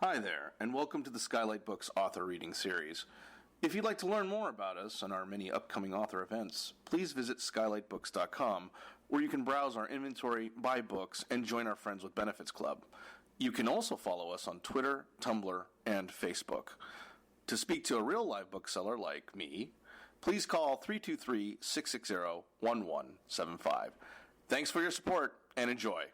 Hi there, and welcome to the Skylight Books author reading series. If you'd like to learn more about us and our many upcoming author events, please visit skylightbooks.com, where you can browse our inventory, buy books, and join our Friends with Benefits Club. You can also follow us on Twitter, Tumblr, and Facebook. To speak to a real live bookseller like me, please call 323-660-1175. Thanks for your support, and enjoy.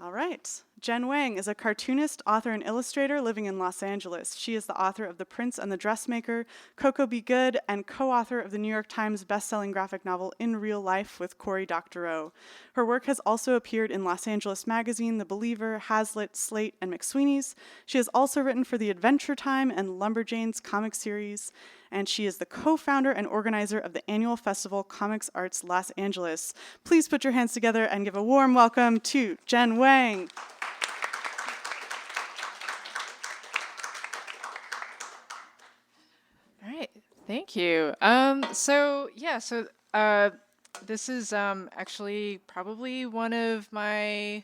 All right. Jen Wang is a cartoonist, author, and illustrator living in Los Angeles. She is the author of The Prince and the Dressmaker, Coco Be Good, and co-author of the New York Times bestselling graphic novel In Real Life with Cory Doctorow. Her work has also appeared in Los Angeles Magazine, The Believer, Hazlitt, Slate, and McSweeney's. She has also written for the Adventure Time and Lumberjanes comic series, and she is the co-founder and organizer of the annual festival Comics Arts Los Angeles. Please put your hands together and give a warm welcome to Jen Wang. All right, thank you. This is actually probably one of my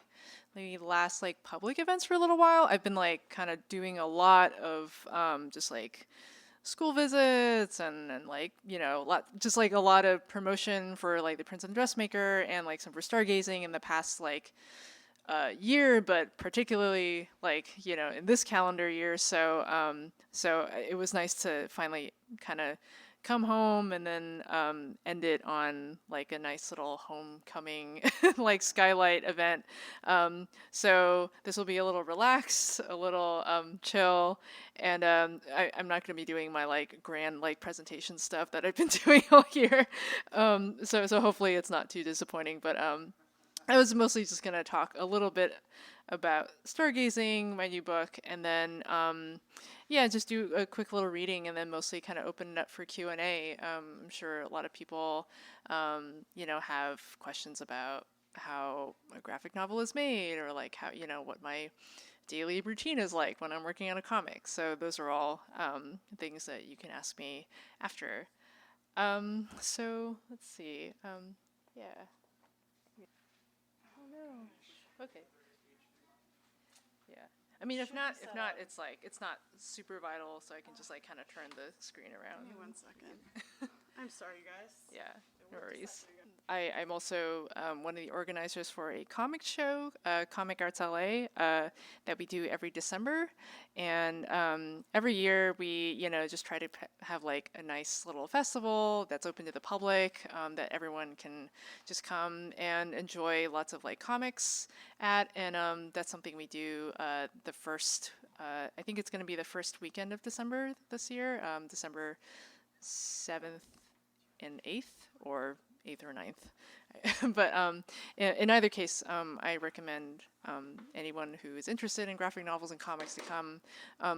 maybe last public events for a little while. I've been kind of doing a lot of just school visits and a lot of promotion for the Prince and Dressmaker and some for Stargazing in the past year, but particularly in this calendar year. So it was nice to finally kind of come home and then end it on a nice little homecoming skylight event. So this will be a little relaxed, a little chill, and I'm not going to be doing my grand presentation stuff that I've been doing all year. So hopefully it's not too disappointing, but I was mostly just going to talk a little bit about Stargazing, my new book, and then just do a quick little reading, and then mostly kind of open it up for Q&A. I'm sure a lot of people, have questions about how a graphic novel is made, or how, what my daily routine is like when I'm working on a comic. So those are all things that you can ask me after. So let's see. Yeah. Oh no. Okay. Yeah. I mean, if not, it's it's not super vital, so I can just kind of turn the screen around. Give me 1 second. I'm sorry, guys. Yeah, no worries. I'm also one of the organizers for a comic show, Comic Arts LA, that we do every December. And every year we, just try to have a nice little festival that's open to the public, that everyone can just come and enjoy lots of comics at. And that's something we do the first, I think it's going to be the first weekend of December this year, December 7th and 8th, or 8th or 9th. But in either case, I recommend anyone who is interested in graphic novels and comics to come.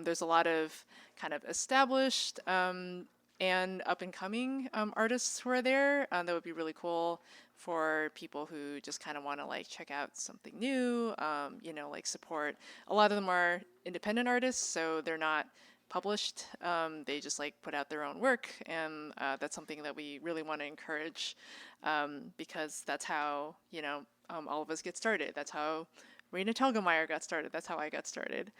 There's a lot of kind of established and up-and-coming artists who are there. That would be really cool for people who just kind of want to check out something new, support. A lot of them are independent artists, so they're not published. They just put out their own work, and that's something that we really want to encourage, because that's how all of us get started. That's how Raina Telgemeier got started. That's how I got started.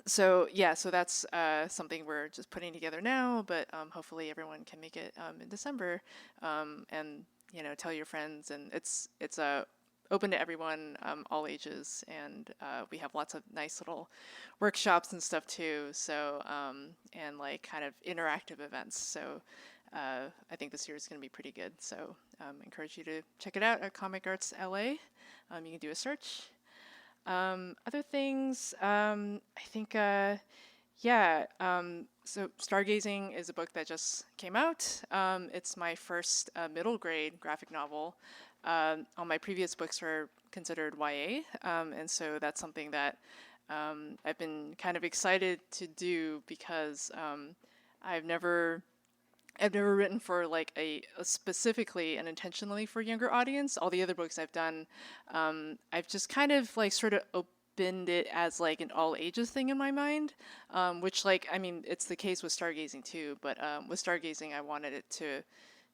So that's something we're just putting together now, but hopefully everyone can make it in December, and tell your friends. And it's open to everyone, all ages, and we have lots of nice little workshops and stuff too. So and kind of interactive events. So I think this year is going to be pretty good. So I encourage you to check it out at Comic Arts LA. You can do a search. Other things, I think, so Stargazing is a book that just came out. It's my first middle grade graphic novel. All my previous books were considered YA, and so that's something that I've been kind of excited to do, because I've never written for a specifically and intentionally for younger audience. All the other books I've done, I've just kind of sort of opened it as an all ages thing in my mind, which I mean, it's the case with Stargazing too, but with Stargazing I wanted it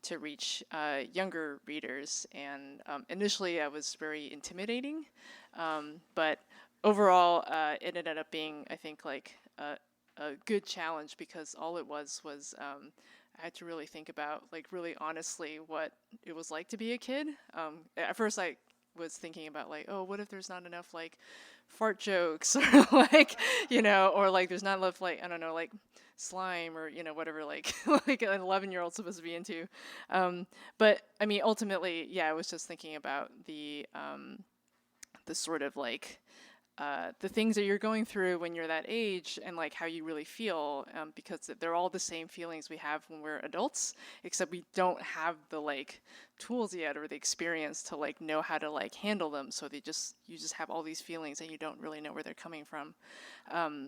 to reach younger readers, and initially I was very intimidating, but overall, it ended up being, I think, like a good challenge, because all it was I had to really think about, like, really honestly what it was like to be a kid. At first, I was thinking about, like, oh, what if there's not enough, like, fart jokes, or like, or like there's not enough, like, I don't know, like slime, or whatever, like like an 11-year-old supposed to be into. But I mean, ultimately, yeah, I was just thinking about the sort of like the things that you're going through when you're that age, and like how you really feel, because they're all the same feelings we have when we're adults, except we don't have the like tools yet, or the experience to like know how to like handle them. So you just have all these feelings and you don't really know where they're coming from.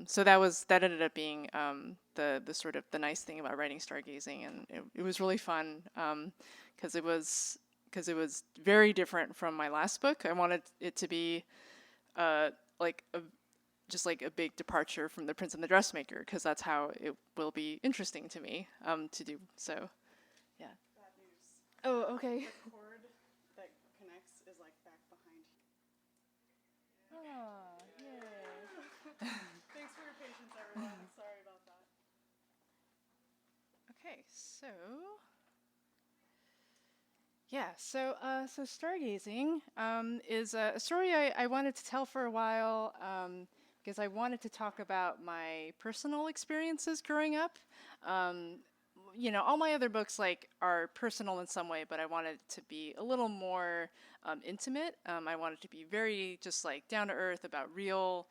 So that ended up being the sort of the nice thing about writing Stargazing, and it was really fun, because it was very different from my last book. I wanted it to be like just like a big departure from The Prince and the Dressmaker, because that's how it will be interesting to me to do. So, yeah. Bad news. Oh, okay. The cord that connects is like back behind. Oh, yay. Thanks for your patience, everyone. Sorry about that. Okay, so yeah, so Stargazing is a story I wanted to tell for a while, because I wanted to talk about my personal experiences growing up. All my other books like are personal in some way, but I wanted it to be a little more intimate. I wanted to be very just like down to earth, about real,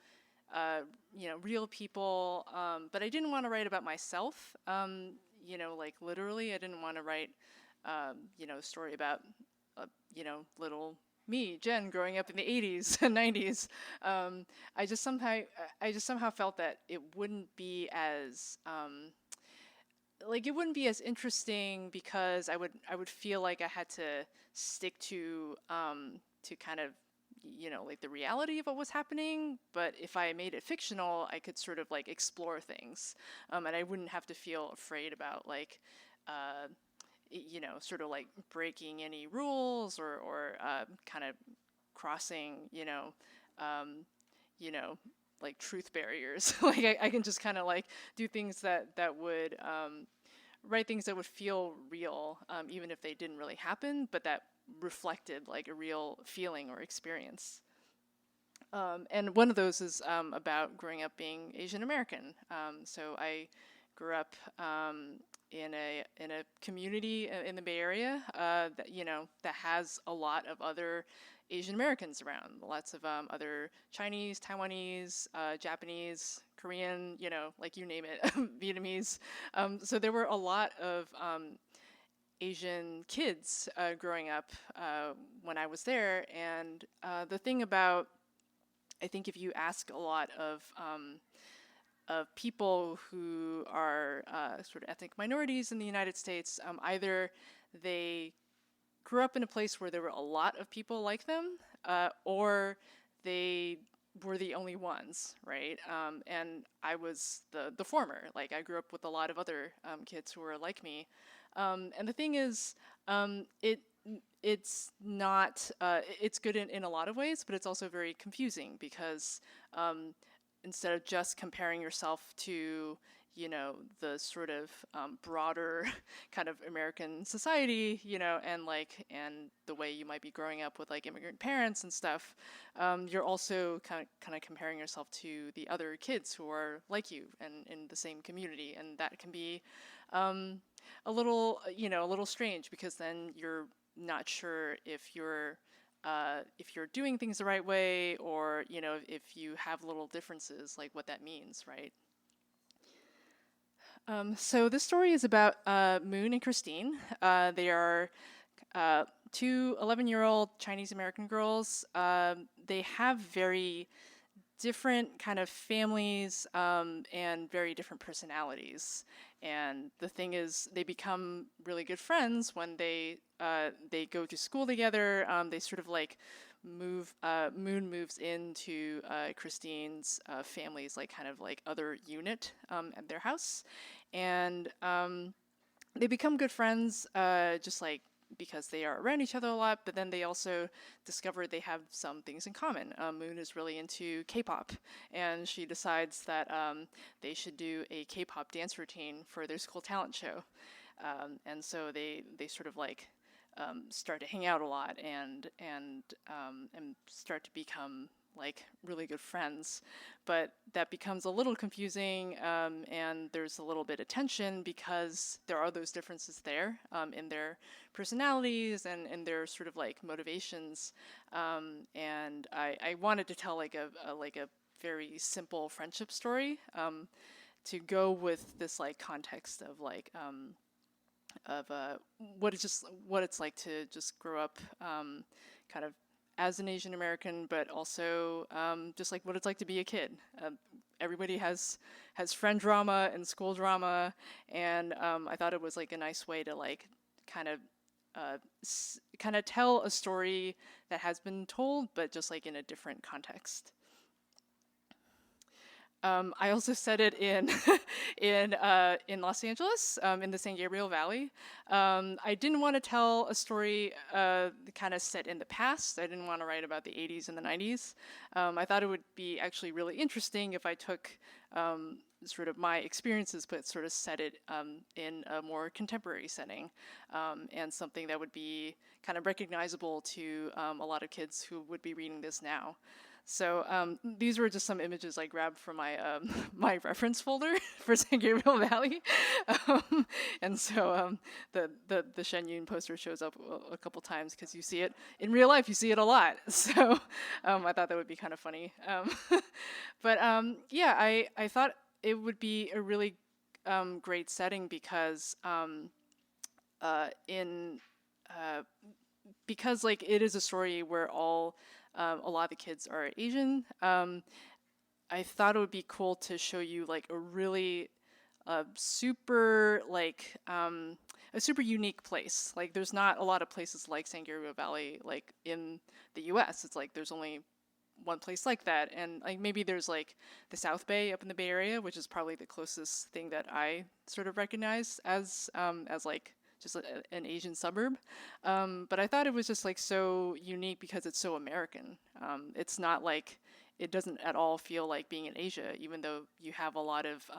real people. But I didn't want to write about myself. Like literally, I didn't want to write a story about, little me, Jen, growing up in the 80s and 90s. I just somehow felt that it wouldn't be as, interesting, because I would feel like I had to stick to kind of, like the reality of what was happening. But if I made it fictional, I could sort of like explore things, and I wouldn't have to feel afraid about like, sort of like breaking any rules, or kind of crossing, like truth barriers. Like I can just kind of like do things that would write things that would feel real, even if they didn't really happen, but that reflected like a real feeling or experience. And one of those is about growing up being Asian American. So I grew up in a community in the Bay Area that has a lot of other Asian Americans around. Lots of other Chinese, Taiwanese, Japanese, Korean, like you name it, Vietnamese. So there were a lot of Asian kids growing up when I was there. And the thing about, I think if you ask a lot of people who are sort of ethnic minorities in the United States, either they grew up in a place where there were a lot of people like them, or they were the only ones, right? And I was the former. Like I grew up with a lot of other kids who were like me. And the thing is, it's not, it's good in a lot of ways, but it's also very confusing, because instead of just comparing yourself to, the sort of broader kind of American society, and the way you might be growing up with like immigrant parents and stuff, you're also kind of comparing yourself to the other kids who are like you and in the same community, and that can be a little strange, because then you're not sure if you're doing things the right way, or if you have little differences, like what that means, right? So this story is about Moon and Christine. They are two 11-year-old Chinese American girls. They have very different kind of families and very different personalities. And the thing is, they become really good friends when they go to school together. They sort of like Moon moves into Christine's family's like kind of like other unit at their house, and they become good friends just like because they are around each other a lot, but then they also discover they have some things in common. Moon is really into K-pop, and she decides that they should do a K-pop dance routine for their school talent show. And so they sort of like start to hang out a lot and start to become like really good friends. But that becomes a little confusing, and there's a little bit of tension because there are those differences there in their personalities and in their sort of like motivations. And I wanted to tell like a very simple friendship story to go with this like context of like what it's like to just grow up kind of as an Asian American, but also just like what it's like to be a kid. Everybody has friend drama and school drama, and I thought it was like a nice way to like kind of tell a story that has been told, but just like in a different context. I also set it in in Los Angeles, in the San Gabriel Valley. I didn't want to tell a story kind of set in the past. I didn't want to write about the 80s and the 90s. I thought it would be actually really interesting if I took sort of my experiences, but sort of set it in a more contemporary setting, and something that would be kind of recognizable to a lot of kids who would be reading this now. So these were just some images I grabbed from my my reference folder for San Gabriel Valley, and so the Shen Yun poster shows up a couple times because you see it in real life. You see it a lot, so I thought that would be kind of funny. But yeah, I thought it would be a really great setting because because like it is a story where a lot of the kids are Asian. I thought it would be cool to show you like a really super unique place. Like there's not a lot of places like San Gabriel Valley like in the U.S. It's like there's only one place like that, and like maybe there's like the South Bay up in the Bay Area, which is probably the closest thing that I sort of recognize as like just an Asian suburb. But I thought it was just like so unique because it's so American. It's not like, it doesn't at all feel like being in Asia, even though you have a lot of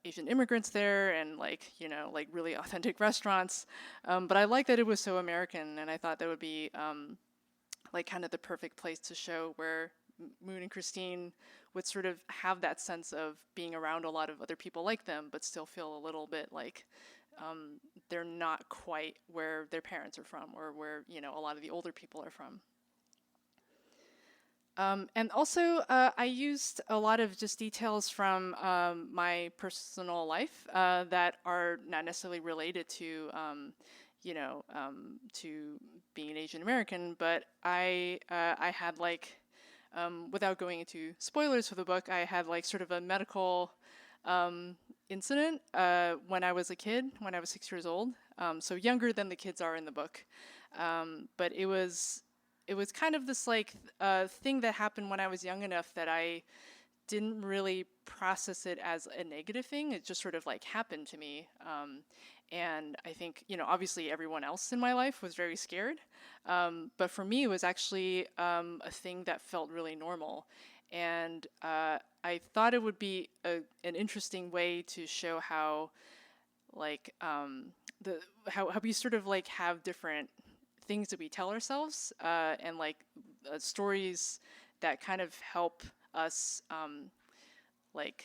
Asian immigrants there and like, you know, like really authentic restaurants. But I like that it was so American, and I thought that would be like kind of the perfect place to show where Moon and Christine would sort of have that sense of being around a lot of other people like them, but still feel a little bit like they're not quite where their parents are from, or where, you know, a lot of the older people are from. And also, I used a lot of just details from my personal life that are not necessarily related to, you know, to being an Asian American, but I had like, without going into spoilers for the book, I had like sort of a medical incident when I was a kid, when I was 6 years old, so younger than the kids are in the book. But it was kind of this like thing that happened when I was young enough that I didn't really process it as a negative thing. It just sort of like happened to me. And I think, you know, obviously everyone else in my life was very scared. But for me, it was actually a thing that felt really normal. And I thought it would be an interesting way to show how, like, how we sort of like have different things that we tell ourselves, and like stories that kind of help us, like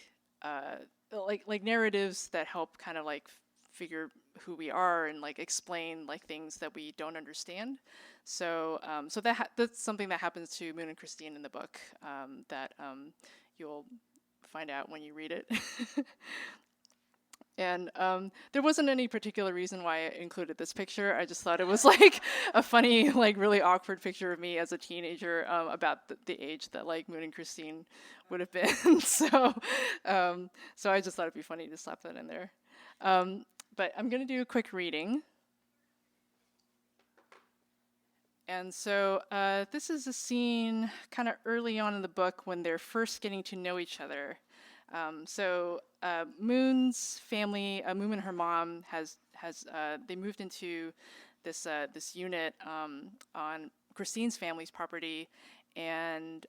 narratives that help kind of like figure who we are and like explain like things that we don't understand. So so that's something that happens to Moon and Christine in the book, that you'll find out when you read it. And there wasn't any particular reason why I included this picture. I just thought it was like a funny, like really awkward picture of me as a teenager, about the age that like Moon and Christine would have been. So I just thought it'd be funny to slap that in there. But I'm gonna do a quick reading. And so this is a scene kind of early on in the book when they're first getting to know each other. So Moon's family, Moon and her mom, has has they moved into this unit on Christine's family's property, and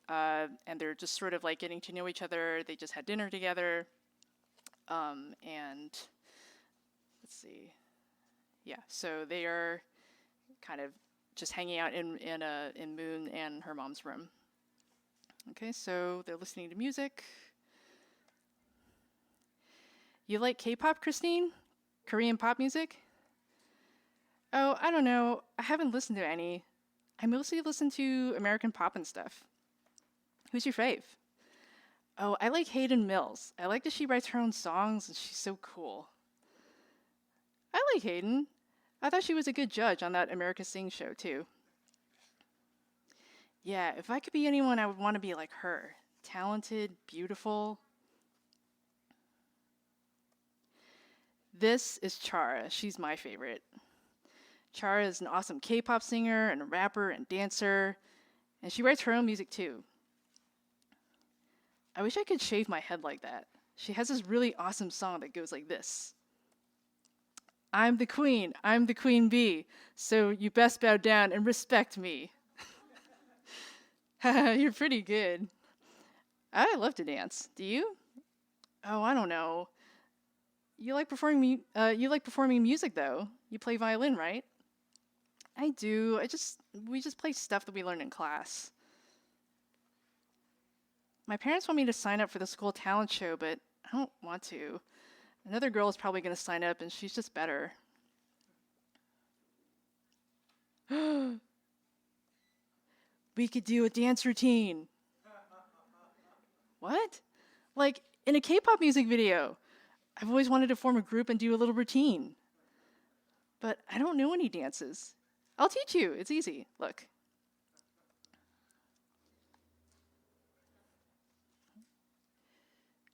they're just sort of like getting to know each other. They just had dinner together, and let's see, yeah. So they are kind of just hanging out in Moon and her mom's room. Okay, so they're listening to music. You like K-pop, Christine? Korean pop music? Oh, I don't know. I haven't listened to any. I mostly listen to American pop and stuff. Who's your fave? Oh, I like Hayden Mills. I like that she writes her own songs and she's so cool. I like Hayden. I thought she was a good judge on that America Sing show, too. Yeah, if I could be anyone, I would want to be like her. Talented, beautiful. This is Chara. She's my favorite. Chara is an awesome K-pop singer and a rapper and dancer, and she writes her own music too. I wish I could shave my head like that. She has this really awesome song that goes like this. I'm the queen bee, so you best bow down and respect me. You're pretty good. I love to dance. Do you? Oh, I don't know. You like performing music though. You play violin, right? I do. We just play stuff that we learn in class. My parents want me to sign up for the school talent show, but I don't want to. Another girl is probably going to sign up, and she's just better. We could do a dance routine. What? Like in a K-pop music video. I've always wanted to form a group and do a little routine. But I don't know any dances. I'll teach you. It's easy. Look.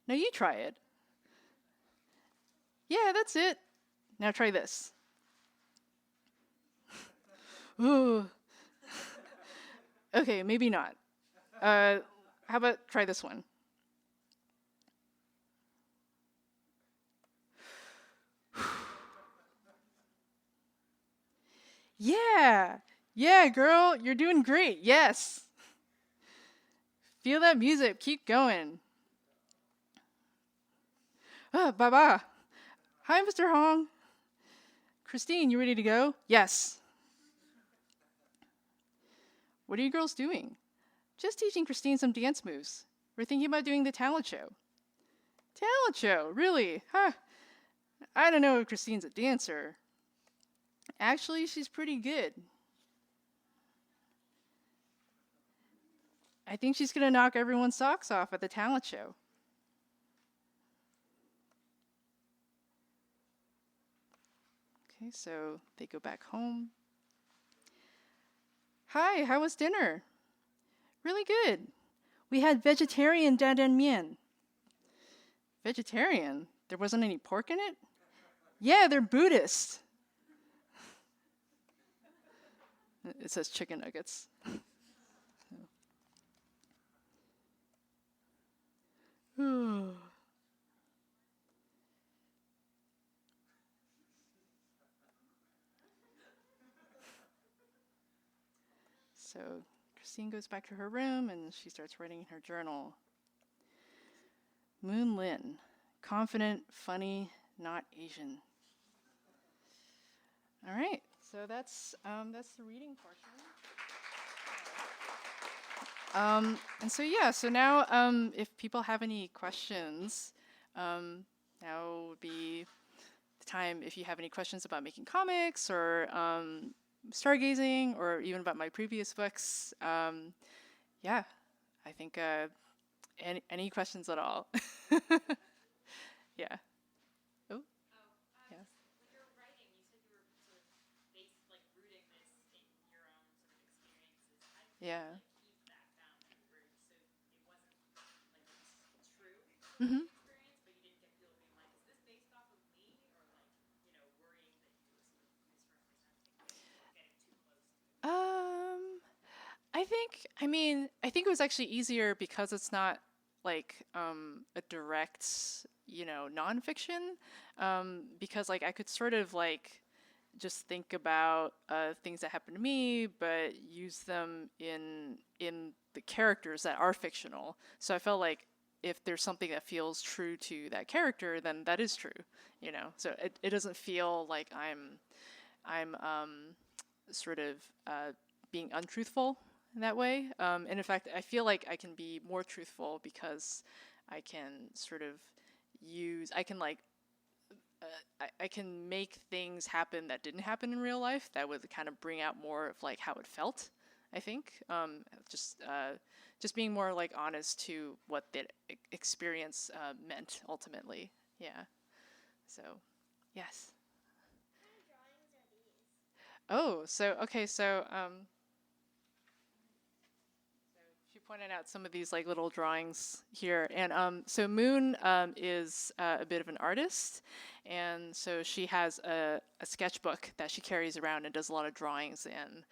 Now you try it. Yeah, that's it. Now try this. Ooh. Okay, maybe not. How about try this one? Yeah, girl, you're doing great. Yes. Feel that music. Keep going. Baba. Hi, Mr. Hong. Christine, you ready to go? Yes. What are you girls doing? Just teaching Christine some dance moves. We're thinking about doing the talent show. Talent show? Really? Huh. I don't know if Christine's a dancer. Actually, she's pretty good. I think she's going to knock everyone's socks off at the talent show. Okay, so they go back home. Hi, how was dinner? Really good. We had vegetarian dandanmian. Vegetarian? There wasn't any pork in it? Yeah, they're Buddhist. It says chicken nuggets. So Christine goes back to her room and she starts writing in her journal. Moon Lin, confident, funny, not Asian. All right, so that's the reading portion. So now if people have any questions, now would be the time if you have any questions about making comics or stargazing or even about my previous books. I think any questions at all. Yeah. Oh. Yes. When you're writing, you said you were sort of rooting this in your own sort of experiences. How did you Yeah. keep that boundary where so it wasn't true Mm-hmm. experience, but you didn't get people being like, is this based off of me, or worrying that you were sort of misrepresenting or getting too close to it? I think it was actually easier because it's not like a direct, nonfiction, because like I could sort of like just think about things that happen to me, but use them in the characters that are fictional. So I felt like if there's something that feels true to that character, then that is true, So it doesn't feel like I'm sort of being untruthful in that way. And in fact, I feel like I can be more truthful because I can sort of I can like I can make things happen that didn't happen in real life that would kind of bring out more of like how it felt. I think just being more like honest to what that experience meant ultimately. Yeah. So, yes. What kind of drawings are these? Oh, so okay, so she pointed out some of these like little drawings here, and so Moon is a bit of an artist, and so she has a sketchbook that she carries around and does a lot of drawings in,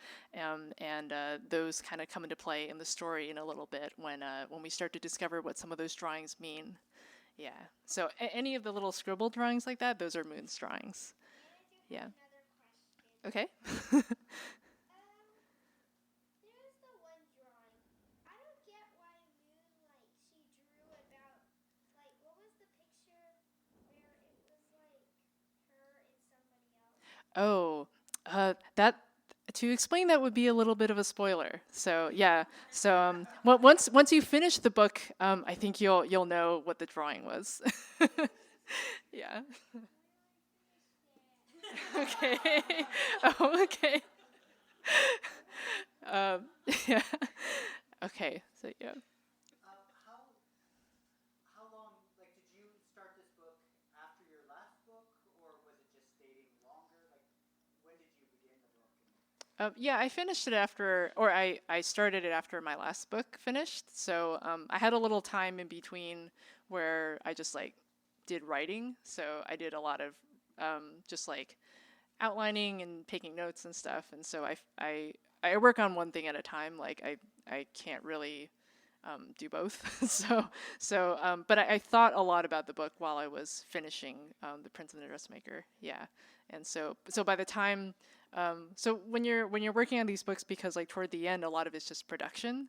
and those kind of come into play in the story in a little bit when we start to discover what some of those drawings mean. Yeah. So any of the little scribble drawings like that, those are Moon's drawings. And I do have Yeah. another question. Okay. There's the one drawing. I don't get why Moon, like, she drew about, like, what was the picture where it was, like, her and somebody else? Oh, that to explain that would be a little bit of a spoiler. So yeah, so once you finish the book, I think you'll know what the drawing was. Yeah. Okay. Oh, okay. Yeah. Okay. So yeah. How long, like, did you start this book after your last book, or was it just dating longer? Like, when did you begin the book? Yeah, I finished it after, or I started it after my last book finished. So I had a little time in between where I just like did writing. So I did a lot of just like outlining and taking notes and stuff. And so I work on one thing at a time. Like I can't really do both. But I thought a lot about the book while I was finishing The Prince and the Dressmaker. Yeah, and so by the time, so when you're working on these books, because like toward the end, a lot of it's just production.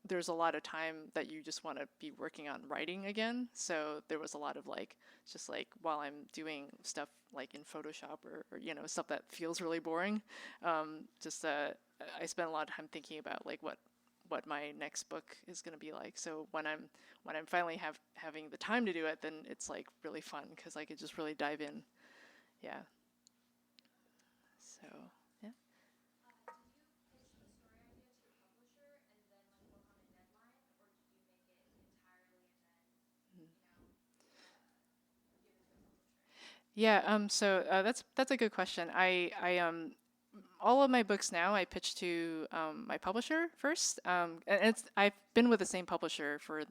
There's a lot of time that you just want to be working on writing again. So there was a lot of like just like while I'm doing stuff like in Photoshop or stuff that feels really boring. I spent a lot of time thinking about like what my next book is going to be like. So when I'm finally having the time to do it, then it's like really fun because I could just really dive in. Yeah. So yeah. Did you pitch the story idea to your publisher and then like work on a deadline, or did you make it entirely and then give it to the publisher? Yeah. So that's a good question. I all of my books now I pitch to my publisher first, and I've been with the same publisher for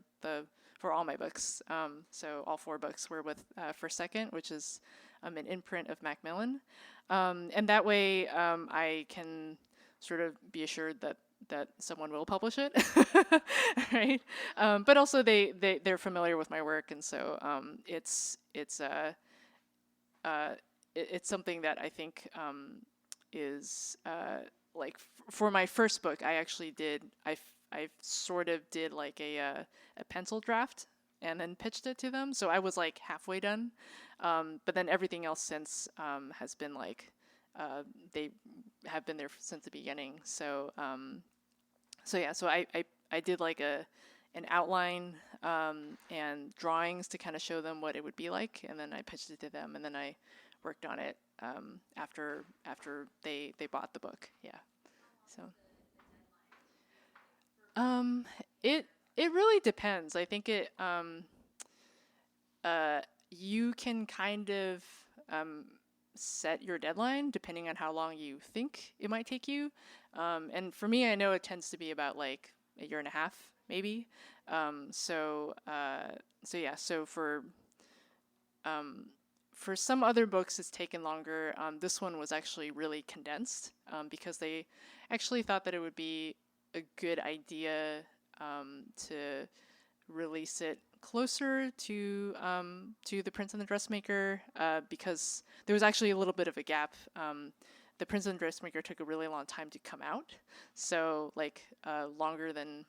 all my books. So all 4 books were with First Second, which is an imprint of Macmillan, and that way I can sort of be assured that someone will publish it, right? But also they're familiar with my work, and so it's something that I think is like for my first book, I actually did I sort of did like a pencil draft and then pitched it to them. So I was like halfway done, but then everything else since has been like they have been there since the beginning. So yeah, so I did like an outline and drawings to kind of show them what it would be like, and then I pitched it to them, and then I worked on it after they bought the book. Yeah. So it really depends. I think it you can kind of set your deadline depending on how long you think it might take you. And for me, I know it tends to be about like a year and a half, maybe. So yeah. So for some other books, it's taken longer. This one was actually really condensed because they actually thought that it would be a good idea to release it closer to The Prince and the Dressmaker because there was actually a little bit of a gap. The Prince and the Dressmaker took a really long time to come out, so like longer than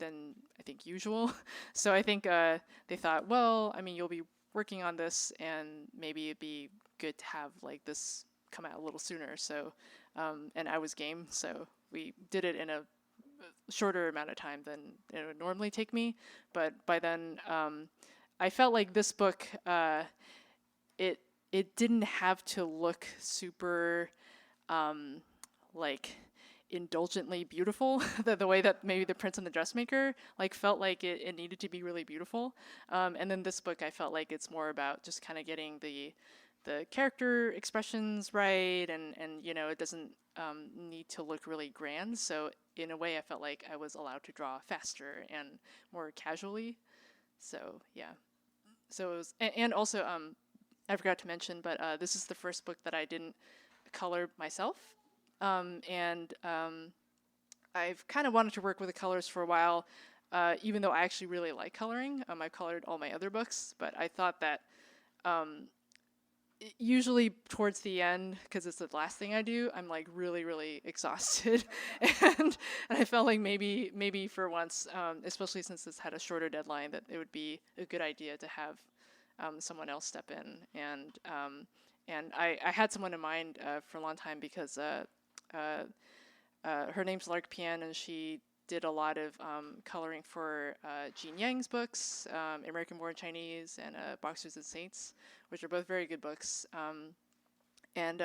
I think usual. So I think they thought, well, I mean, you'll be working on this, and maybe it'd be good to have like this come out a little sooner. So, and I was game, so we did it in a shorter amount of time than it would normally take me. But by then, I felt like this book, it didn't have to look super, like indulgently beautiful the way that maybe The Prince and the Dressmaker like felt like it needed to be really beautiful. And then this book, I felt like it's more about just kind of getting the character expressions right, and you know, it doesn't need to look really grand. So in a way, I felt like I was allowed to draw faster and more casually. So yeah. So it was, and also I forgot to mention, but this is the first book that I didn't color myself. I've kind of wanted to work with the colors for a while, even though I actually really like coloring. I colored all my other books, but I thought that usually towards the end, because it's the last thing I do, I'm like really, really exhausted. and I felt like maybe for once, especially since this had a shorter deadline, that it would be a good idea to have someone else step in. And I had someone in mind for a long time because her name's Lark Pian, and she did a lot of coloring for Jean Yang's books, American Born Chinese, and Boxers and Saints, which are both very good books. And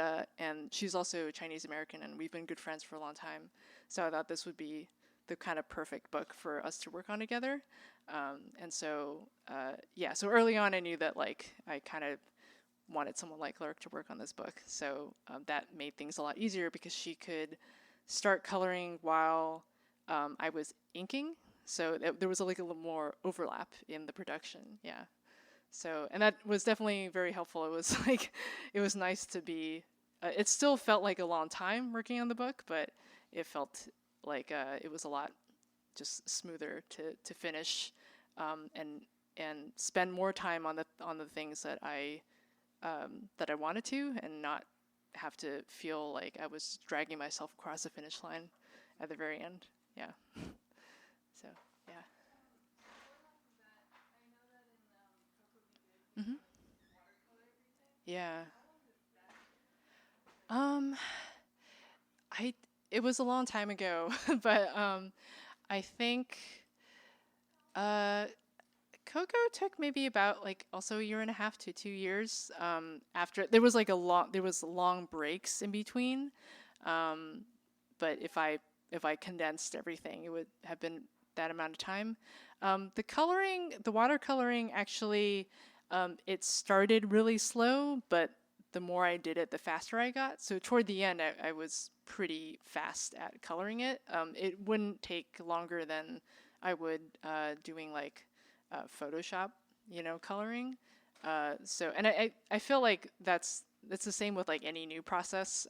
she's also Chinese American, and we've been good friends for a long time. So I thought this would be the kind of perfect book for us to work on together. And so, yeah, so early on I knew that like I kind of wanted someone like Lark to work on this book. So that made things a lot easier because she could start coloring while I was inking. So there was like a little more overlap in the production. Yeah. So, and that was definitely very helpful. It was like, it was nice to be, it still felt like a long time working on the book, but it felt like it was a lot just smoother to finish and spend more time on the things that I wanted to, and not have to feel like I was dragging myself across the finish line at the very end. Yeah. So, yeah. Mm-hmm. Yeah. It was a long time ago, but I think Coco took maybe about like also a year and a half to 2 years. After there was like long breaks in between, but if I condensed everything, it would have been that amount of time. The watercoloring actually, it started really slow, but the more I did it, the faster I got. So toward the end, I was pretty fast at coloring it. It wouldn't take longer than I would doing like Photoshop, coloring. So, and I feel like that's the same with like any new process.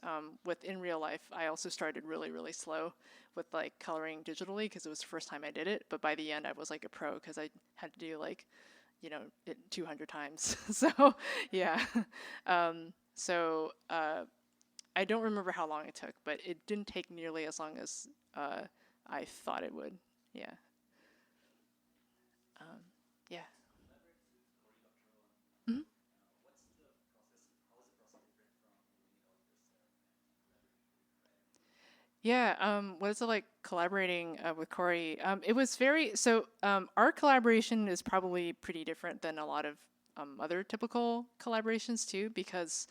In real life, I also started really, really slow with like coloring digitally because it was the first time I did it. But by the end, I was like a pro because I had to do like, it 200 times. So, yeah. I don't remember how long it took, but it didn't take nearly as long as I thought it would. Yeah. Yeah. Mm-hmm. Yeah, what is it like collaborating with Corey? It was our collaboration is probably pretty different than a lot of other typical collaborations too, because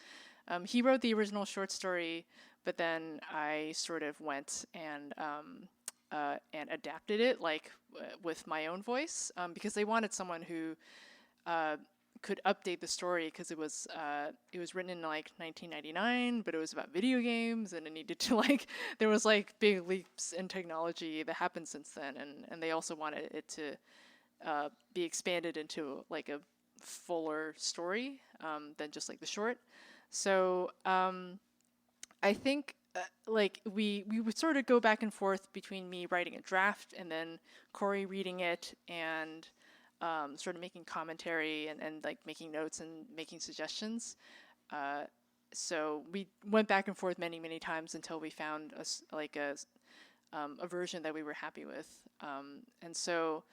he wrote the original short story, but then I sort of went and adapted it like with my own voice, because they wanted someone who could update the story because it was written in like 1999, but it was about video games, and it needed to like there was like big leaps in technology that happened since then, and they also wanted it to be expanded into like a fuller story than just like the short. So I think like we would sort of go back and forth between me writing a draft and then Corey reading it, and sort of making commentary and like making notes and making suggestions. So we went back and forth many times until we found a version that we were happy with. And so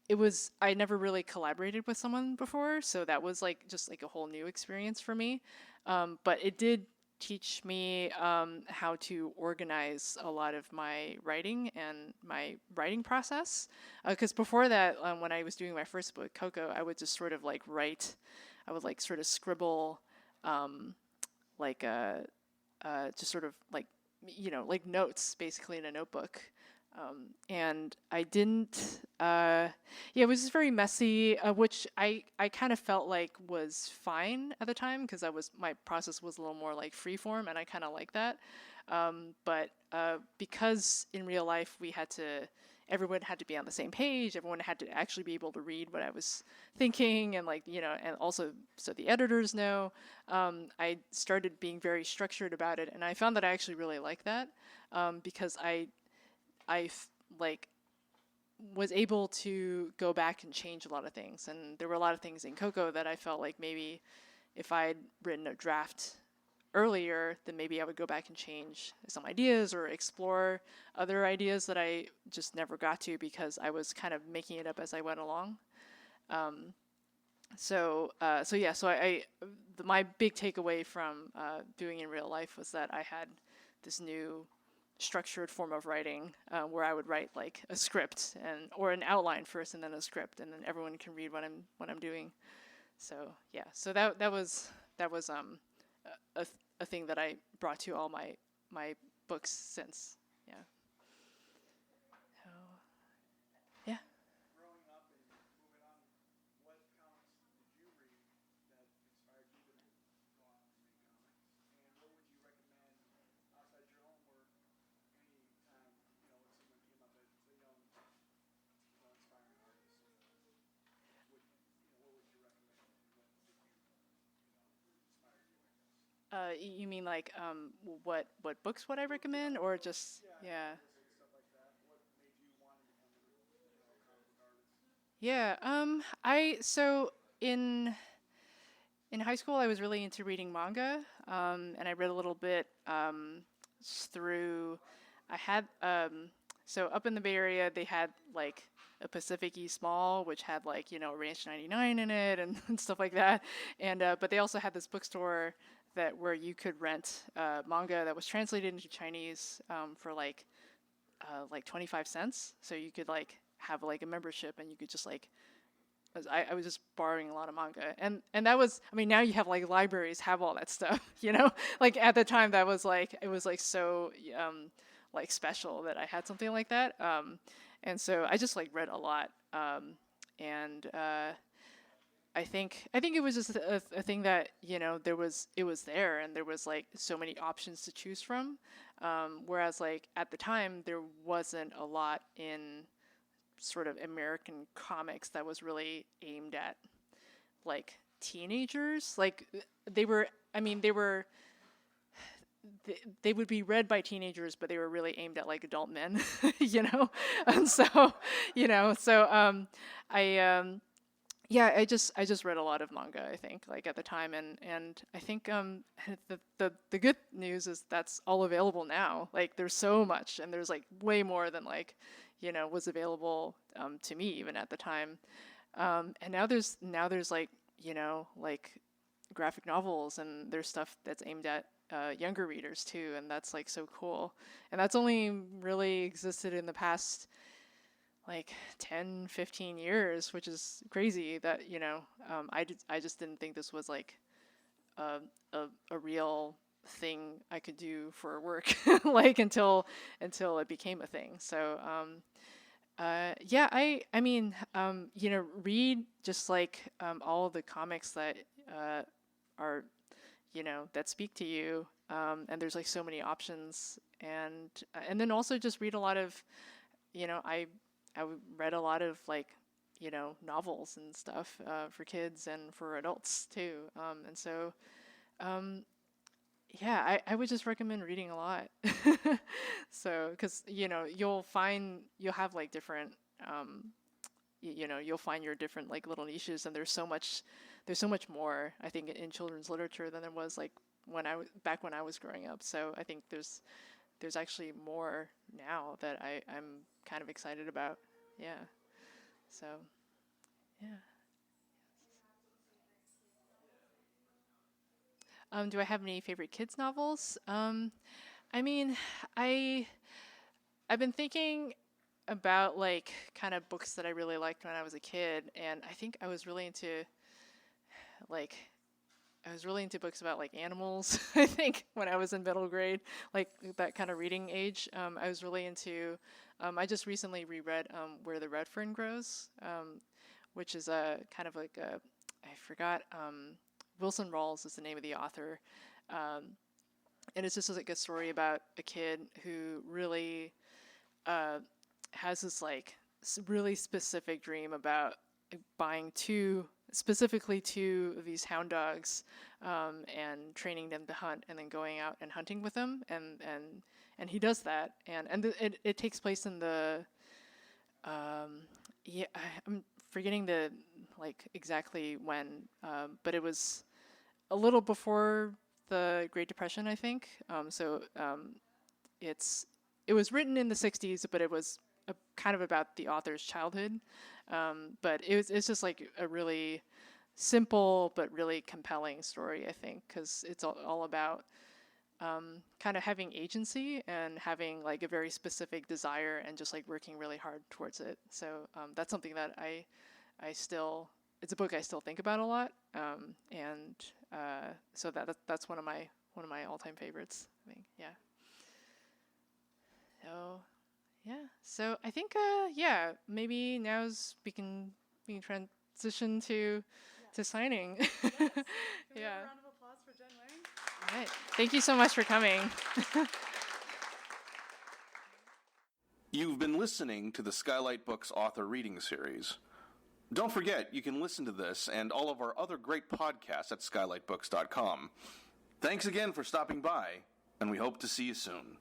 it was, I never really collaborated with someone before, so that was like just like a whole new experience for me. But it did teach me how to organize a lot of my writing and my writing process. Because before that, when I was doing my first book, Coco, I would just sort of like write, I would like sort of scribble just sort of like, like notes basically in a notebook. And I didn't, it was just very messy, which I kind of felt like was fine at the time because my process was a little more like free-form, and I kind of like that. But because in real life everyone had to be on the same page, everyone had to actually be able to read what I was thinking, and like, and also so the editors know, I started being very structured about it, and I found that I actually really like that, because I like was able to go back and change a lot of things. And there were a lot of things in Coco that I felt like maybe if I'd written a draft earlier, then maybe I would go back and change some ideas or explore other ideas that I just never got to because I was kind of making it up as I went along. My big takeaway from doing in real life was that I had this new structured form of writing where I would write like a script or an outline first and then a script, and then everyone can read what I'm doing. So yeah, so that was a thing that I brought to all my books since. Yeah. So, yeah. Growing up and moving on, what comics did you read that inspired you to go on and make comics? And what would you recommend outside your own work anytime, if someone came up as a young, inspiring artist? What would you recommend? What did you, inspire you, I guess? You mean like what books would I recommend, or just yeah? Stuff like that. What made you want to become a comic book artist? Yeah. So in high school, I was really into reading manga, and I read a little bit through. I had so up in the Bay Area, they had like a Pacific East Mall, which had like Ranch 99 in it and stuff like that, and but they also had this bookstore where you could rent manga that was translated into Chinese for like 25 cents. So you could like have like a membership, and you could just like, I was just borrowing a lot of manga, and that was, I mean, now you have like libraries have all that stuff, like at the time that was like, it was like so like special that I had something like that, and so I just like read a lot, and I think it was just a thing that it was there, and there was like so many options to choose from, whereas like at the time there wasn't a lot in sort of American comics that was really aimed at like teenagers. Like they would be read by teenagers, but they were really aimed at like adult men, and so I just read a lot of manga, I think, like at the time, and I think the good news is that's all available now. Like there's so much, and there's like way more than like was available to me even at the time, and now there's like like graphic novels, and there's stuff that's aimed at younger readers too, and that's like so cool, and that's only really existed in the past like 10-15 years, which is crazy that I just didn't think this was like a real thing I could do for work like until it became a thing. So I mean read just like all of the comics that are that speak to you, and there's like so many options, and then also just read a lot of I read a lot of like novels and stuff for kids and for adults too, and so I would just recommend reading a lot. So because you'll have like different you'll find your different like little niches, and there's so much more, I think, in children's literature than there was like when I was growing up. So I think there's actually more now that I'm kind of excited about. Yeah. So, yeah. Do I have any favorite kids novels? I mean, I've been thinking about like kind of books that I really liked when I was a kid, and I think I was really into books about like animals. I think when I was in middle grade, like that kind of reading age, I was really into. I just recently reread Where the Red Fern Grows, which is a kind of like a, I forgot. Wilson Rawls is the name of the author, and it's just like a story about a kid who really has this like really specific dream about buying specifically two of these hound dogs, and training them to hunt, and then going out and hunting with them, and he does that, and it takes place in the I'm forgetting the like exactly when, but it was a little before the Great Depression, I think. It was written in the 60s, but it was kind of about the author's childhood. But it's just like a really simple but really compelling story, I think, because it's all about kind of having agency and having like a very specific desire and just like working really hard towards it. So that's something that it's a book I still think about a lot, and so that's one of my all-time favorites, I think. Yeah. So yeah. So I think maybe we can transition to signing. Yes. Can we have Yeah. a round of applause for Jen Wang? All right. Thank you so much for coming. You've been listening to the Skylight Books author reading series. Don't forget, you can listen to this and all of our other great podcasts at skylightbooks.com. Thanks again for stopping by, and we hope to see you soon.